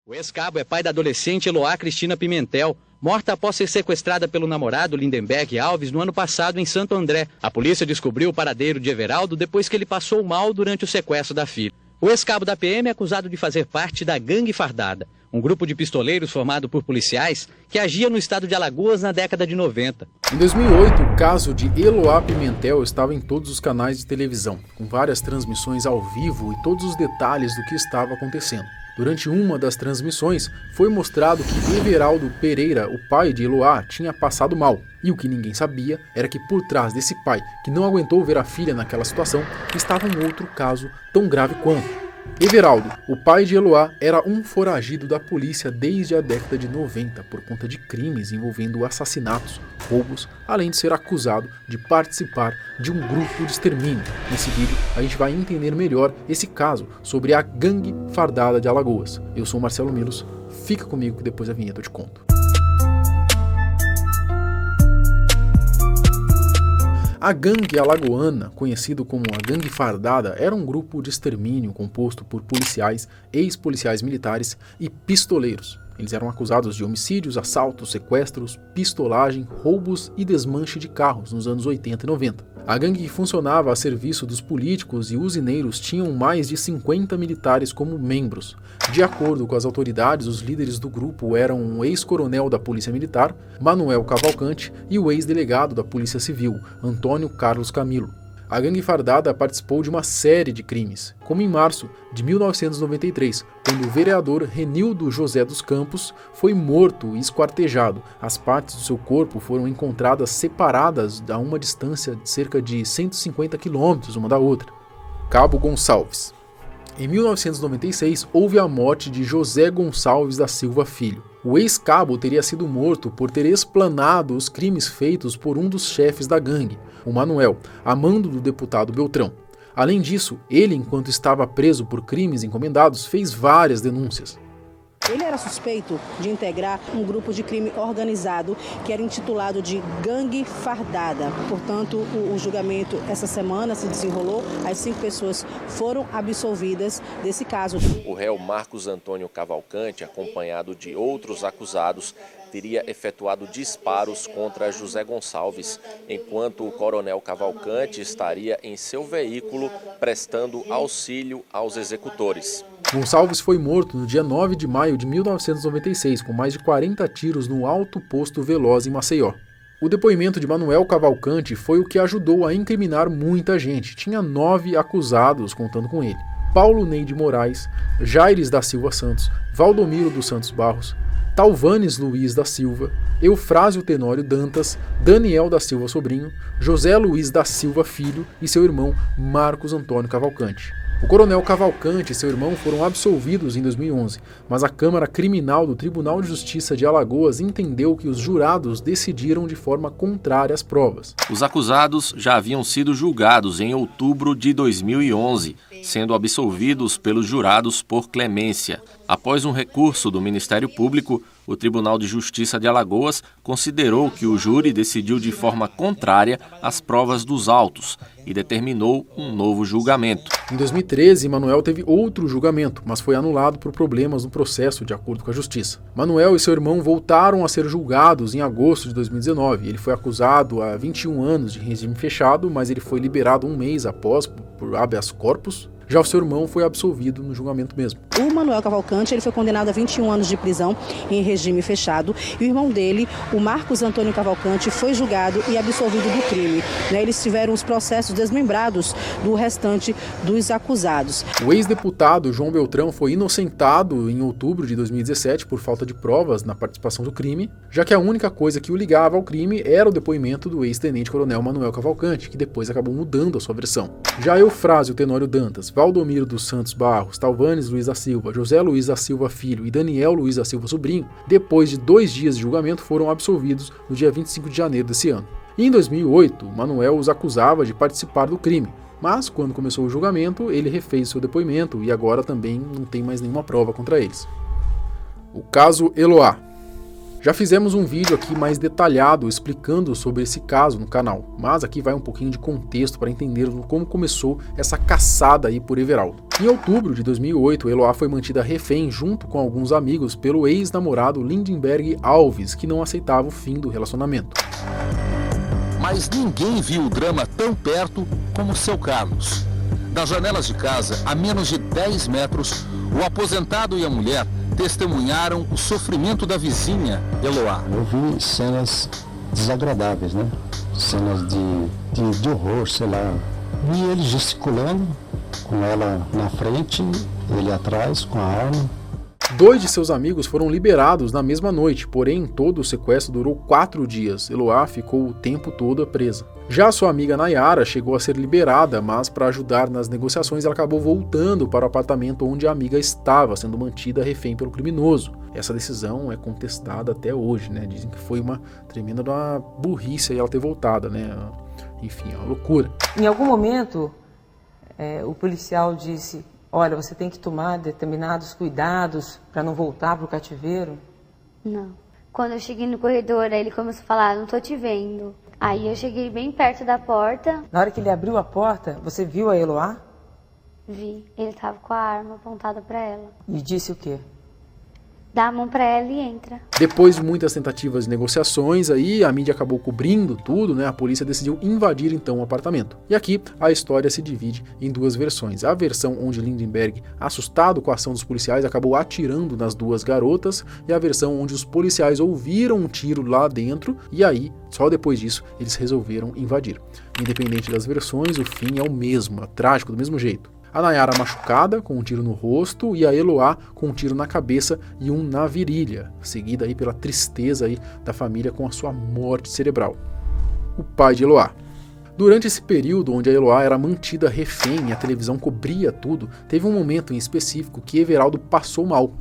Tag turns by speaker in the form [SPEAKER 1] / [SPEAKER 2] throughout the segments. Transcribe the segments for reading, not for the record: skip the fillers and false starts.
[SPEAKER 1] O ex-cabo é pai da adolescente Eloá Cristina Pimentel, morta após ser sequestrada pelo namorado Lindenberg Alves no ano passado em Santo André. A polícia descobriu o paradeiro de Everaldo depois que ele passou mal durante o sequestro da filha. O ex-cabo da PM é acusado de fazer parte da Gangue Fardada, um grupo de pistoleiros formado por policiais que agia no estado de Alagoas na década de 90.
[SPEAKER 2] Em 2008, o caso de Eloá Pimentel estava em todos os canais de televisão, com várias transmissões ao vivo e todos os detalhes do que estava acontecendo. Durante uma das transmissões, foi mostrado que Everaldo Pereira, o pai de Eloá, tinha passado mal. E o que ninguém sabia era que por trás desse pai, que não aguentou ver a filha naquela situação, estava um outro caso tão grave quanto. Everaldo, o pai de Eloá, era um foragido da polícia desde a década de 90 por conta de crimes envolvendo assassinatos, roubos, além de ser acusado de participar de um grupo de extermínio. Nesse vídeo a gente vai entender melhor esse caso sobre a Gangue Fardada de Alagoas. Eu sou o Marcelo Milos, fica comigo que depois da vinheta eu te conto. A gangue alagoana, conhecido como a Gangue Fardada, era um grupo de extermínio composto por policiais, ex-policiais militares e pistoleiros. Eles eram acusados de homicídios, assaltos, sequestros, pistolagem, roubos e desmanche de carros nos anos 80 e 90. A gangue funcionava a serviço dos políticos e usineiros tinham mais de 50 militares como membros. De acordo com as autoridades, os líderes do grupo eram um ex-coronel da Polícia Militar, Manuel Cavalcante, e o ex-delegado da Polícia Civil, Antônio Carlos Camilo. A Gangue Fardada participou de uma série de crimes, como em março de 1993, quando o vereador Renildo José dos Campos foi morto e esquartejado. As partes do seu corpo foram encontradas separadas a uma distância de cerca de 150 quilômetros uma da outra. Cabo Gonçalves. Em 1996, houve a morte de José Gonçalves da Silva Filho. O ex-cabo teria sido morto por ter explanado os crimes feitos por um dos chefes da gangue, o Manuel, a mando do deputado Beltrão. Além disso, ele, enquanto estava preso por crimes encomendados, fez várias denúncias.
[SPEAKER 3] Ele era suspeito de integrar um grupo de crime organizado que era intitulado de Gangue Fardada. Portanto, o julgamento essa semana se desenrolou. As 5 pessoas foram absolvidas desse caso.
[SPEAKER 4] O réu Marcos Antônio Cavalcante, acompanhado de outros acusados, teria efetuado disparos contra José Gonçalves, enquanto o coronel Cavalcante estaria em seu veículo prestando auxílio aos executores.
[SPEAKER 2] Gonçalves foi morto no dia 9 de maio de 1996, com mais de 40 tiros no alto posto Veloz em Maceió. O depoimento de Manuel Cavalcante foi o que ajudou a incriminar muita gente. Tinha 9 acusados contando com ele: Paulo Neide Moraes, Jaires da Silva Santos, Valdomiro dos Santos Barros, Talvanes Luiz da Silva, Eufrásio Tenório Dantas, Daniel da Silva Sobrinho, José Luiz da Silva Filho e seu irmão Marcos Antônio Cavalcante. O coronel Cavalcante e seu irmão foram absolvidos em 2011, mas a Câmara Criminal do Tribunal de Justiça de Alagoas entendeu que os jurados decidiram de forma contrária às provas.
[SPEAKER 4] Os acusados já haviam sido julgados em outubro de 2011, sendo absolvidos pelos jurados por clemência. Após um recurso do Ministério Público, o Tribunal de Justiça de Alagoas considerou que o júri decidiu de forma contrária às provas dos autos e determinou um novo julgamento.
[SPEAKER 2] Em 2013, Manuel teve outro julgamento, mas foi anulado por problemas no processo, de acordo com a Justiça. Manuel e seu irmão voltaram a ser julgados em agosto de 2019. Ele foi acusado há 21 anos de regime fechado, mas ele foi liberado um mês após por habeas corpus. Já o seu irmão foi absolvido no julgamento mesmo.
[SPEAKER 3] O Manuel Cavalcante ele foi condenado a 21 anos de prisão em regime fechado e o irmão dele, o Marcos Antônio Cavalcante, foi julgado e absolvido do crime. Eles tiveram os processos desmembrados do restante dos acusados.
[SPEAKER 2] O ex-deputado João Beltrão foi inocentado em outubro de 2017 por falta de provas na participação do crime, já que a única coisa que o ligava ao crime era o depoimento do ex-tenente-coronel Manuel Cavalcante, que depois acabou mudando a sua versão. Já Eufrásio Tenório Dantas, Valdomiro dos Santos Barros, Talvanes Luiz da Silva, José Luiz da Silva Filho e Daniel Luiz da Silva Sobrinho, depois de 2 dias de julgamento, foram absolvidos no dia 25 de janeiro desse ano. E em 2008, Manuel os acusava de participar do crime, mas quando começou o julgamento, ele refez seu depoimento e agora também não tem mais nenhuma prova contra eles. O caso Eloá. Já fizemos um vídeo aqui mais detalhado explicando sobre esse caso no canal, mas aqui vai um pouquinho de contexto para entender como começou essa caçada aí por Everaldo. Em outubro de 2008, Eloá foi mantida refém junto com alguns amigos pelo ex-namorado Lindenberg Alves, que não aceitava o fim do relacionamento.
[SPEAKER 5] Mas ninguém viu o drama tão perto como seu Carlos. Das janelas de casa, a menos de 10 metros, o aposentado e a mulher testemunharam o sofrimento da vizinha, Eloá.
[SPEAKER 6] Eu vi cenas desagradáveis, né? Cenas de horror, sei lá. Vi ele gesticulando, com ela na frente, ele atrás, com a arma.
[SPEAKER 2] 2 de seus amigos foram liberados na mesma noite, porém todo o sequestro durou 4 dias. Eloá ficou o tempo todo presa. Já sua amiga Nayara chegou a ser liberada, mas para ajudar nas negociações ela acabou voltando para o apartamento onde a amiga estava, sendo mantida refém pelo criminoso. Essa decisão é contestada até hoje, né? Dizem que foi uma tremenda burrice ela ter voltado, né? Enfim, é uma loucura.
[SPEAKER 7] Em algum momento, o policial disse: olha, você tem que tomar determinados cuidados para não voltar para o cativeiro?
[SPEAKER 8] Não. Quando eu cheguei no corredor, aí ele começou a falar: não tô te vendo. Aí eu cheguei bem perto da porta.
[SPEAKER 7] Na hora que ele abriu a porta, você viu a Eloá?
[SPEAKER 8] Vi. Ele tava com a arma apontada para ela.
[SPEAKER 7] E disse o quê?
[SPEAKER 8] Dá a mão para ela e entra.
[SPEAKER 2] Depois de muitas tentativas de negociações, aí a mídia acabou cobrindo tudo, né? A polícia decidiu invadir então o apartamento. E aqui a história se divide em 2 versões. A versão onde Lindenberg, assustado com a ação dos policiais, acabou atirando nas 2 garotas, e a versão onde os policiais ouviram um tiro lá dentro e aí, só depois disso, eles resolveram invadir. Independente das versões, o fim é o mesmo, é trágico do mesmo jeito. A Nayara machucada, com um tiro no rosto, e a Eloá com um tiro na cabeça e um na virilha, seguida aí pela tristeza aí da família com a sua morte cerebral. O pai de Eloá. Durante esse período onde a Eloá era mantida refém e a televisão cobria tudo, teve um momento em específico que Everaldo passou mal.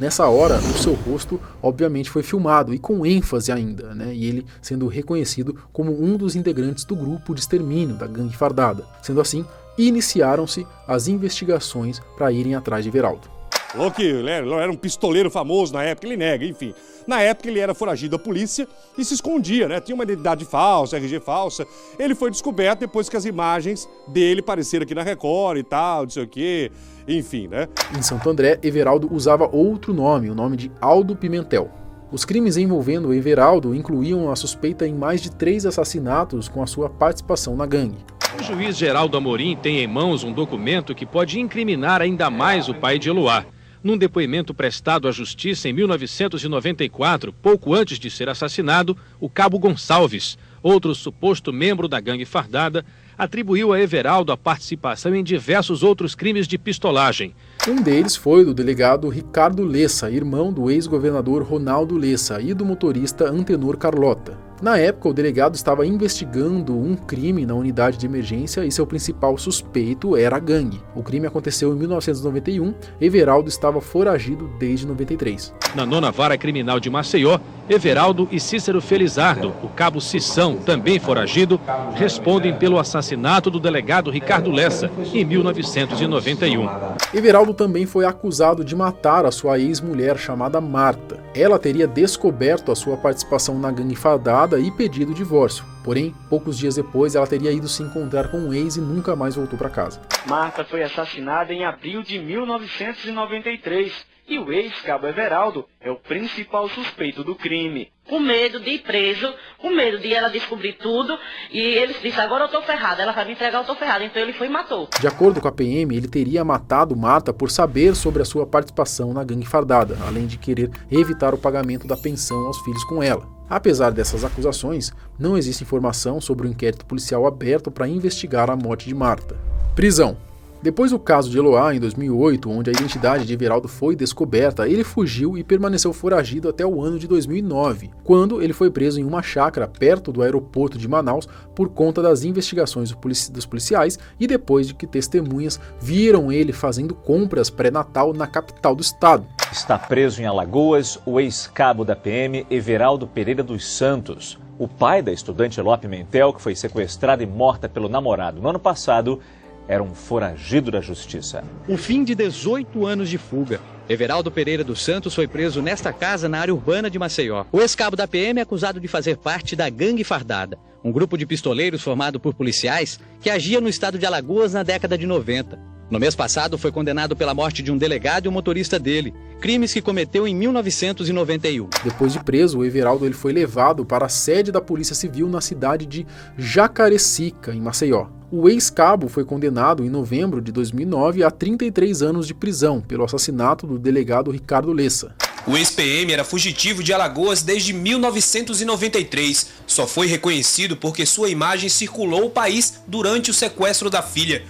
[SPEAKER 2] Nessa hora, o seu rosto obviamente foi filmado e com ênfase ainda, né? E ele sendo reconhecido como um dos integrantes do grupo de extermínio da gangue fardada. Sendo assim, iniciaram-se as investigações para irem atrás de Everaldo.
[SPEAKER 9] Falou que ele era um pistoleiro famoso na época, ele nega, enfim. Na época ele era foragido da polícia e se escondia, né? Tinha uma identidade falsa, RG falsa. Ele foi descoberto depois que as imagens dele apareceram aqui na Record e tal, não sei o quê, enfim, né?
[SPEAKER 2] Em Santo André, Everaldo usava outro nome, o nome de Aldo Pimentel. Os crimes envolvendo Everaldo incluíam a suspeita em mais de 3 assassinatos com a sua participação na gangue.
[SPEAKER 10] O juiz Geraldo Amorim tem em mãos um documento que pode incriminar ainda mais o pai de Eloá. Num depoimento prestado à Justiça em 1994, pouco antes de ser assassinado, o cabo Gonçalves, outro suposto membro da gangue fardada, atribuiu a Everaldo a participação em diversos outros crimes de pistolagem.
[SPEAKER 2] Um deles foi do delegado Ricardo Lessa, irmão do ex-governador Ronaldo Lessa e do motorista Antenor Carlota. Na época, o delegado estava investigando um crime na unidade de emergência e seu principal suspeito era a gangue. O crime aconteceu em 1991, Everaldo estava foragido desde 93.
[SPEAKER 10] Na 9ª Vara Criminal de Maceió, Everaldo e Cícero Felizardo, o cabo Cissão, também foragido, respondem pelo assassinato do delegado Ricardo Lessa, em 1991.
[SPEAKER 2] Everaldo também foi acusado de matar a sua ex-mulher chamada Marta. Ela teria descoberto a sua participação na gangue fardada e pedido o divórcio. Porém, poucos dias depois, ela teria ido se encontrar com um ex e nunca mais voltou para casa.
[SPEAKER 11] Marta foi assassinada em abril de 1993 e o ex-cabo Everaldo é o principal suspeito do crime.
[SPEAKER 12] Com medo de ir preso, com medo de ela descobrir tudo, e ele disse: agora eu tô ferrado, ela vai me entregar, eu tô ferrado. Então ele foi e matou.
[SPEAKER 2] De acordo com a PM, ele teria matado Marta por saber sobre a sua participação na gangue fardada, além de querer evitar o pagamento da pensão aos filhos com ela. Apesar dessas acusações, não existe informação sobre o inquérito policial aberto para investigar a morte de Marta. Prisão. Depois do caso de Eloá, em 2008, onde a identidade de Everaldo foi descoberta, ele fugiu e permaneceu foragido até o ano de 2009, quando ele foi preso em uma chácara perto do aeroporto de Manaus por conta das investigações dos policiais e depois de que testemunhas viram ele fazendo compras pré-natal na capital do estado.
[SPEAKER 13] Está preso em Alagoas o ex-cabo da PM, Everaldo Pereira dos Santos. O pai da estudante Eloá Pimentel, que foi sequestrada e morta pelo namorado no ano passado, era um foragido da justiça.
[SPEAKER 1] Um fim de 18 anos de fuga. Everaldo Pereira dos Santos foi preso nesta casa na área urbana de Maceió. O ex-cabo da PM é acusado de fazer parte da Gangue Fardada, um grupo de pistoleiros formado por policiais que agia no estado de Alagoas na década de 90. No mês passado, foi condenado pela morte de um delegado e um motorista dele, crimes que cometeu em 1991.
[SPEAKER 2] Depois de preso, o Everaldo ele foi levado para a sede da Polícia Civil na cidade de Jacarecica, em Maceió. O ex-cabo foi condenado em novembro de 2009 a 33 anos de prisão pelo assassinato do delegado Ricardo Lessa.
[SPEAKER 14] O ex-PM era fugitivo de Alagoas desde 1993. Só foi reconhecido porque sua imagem circulou o país durante o sequestro da filha.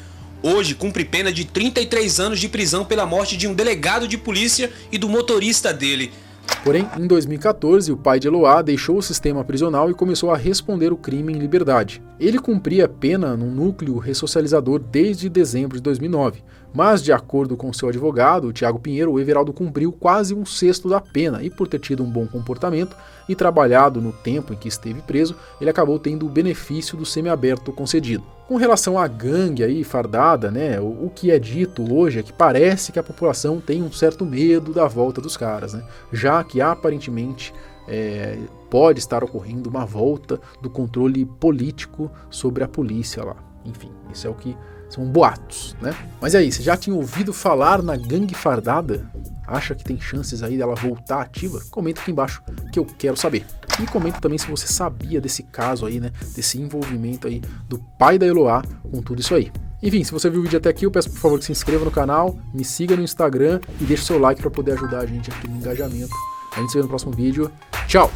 [SPEAKER 14] Hoje cumpre pena de 33 anos de prisão pela morte de um delegado de polícia e do motorista dele.
[SPEAKER 2] Porém, em 2014, o pai de Eloá deixou o sistema prisional e começou a responder o crime em liberdade. Ele cumpria pena num núcleo ressocializador desde dezembro de 2009, mas, de acordo com seu advogado, Thiago Pinheiro, o Everaldo cumpriu quase 1/6 da pena e, por ter tido um bom comportamento e trabalhado no tempo em que esteve preso, ele acabou tendo o benefício do semiaberto concedido. Com relação à gangue aí fardada, né, o que é dito hoje é que parece que a população tem um certo medo da volta dos caras, né, já que aparentemente pode estar ocorrendo uma volta do controle político sobre a polícia lá. Enfim, isso é o que são boatos, né? Mas e aí, você já tinha ouvido falar na gangue fardada? Acha que tem chances aí dela voltar ativa? Comenta aqui embaixo que eu quero saber. E comenta também se você sabia desse caso aí, né? Desse envolvimento aí do pai da Eloá com tudo isso aí. Enfim, se você viu o vídeo até aqui, eu peço por favor que se inscreva no canal, me siga no Instagram e deixe seu like para poder ajudar a gente aqui no engajamento. A gente se vê no próximo vídeo. Tchau!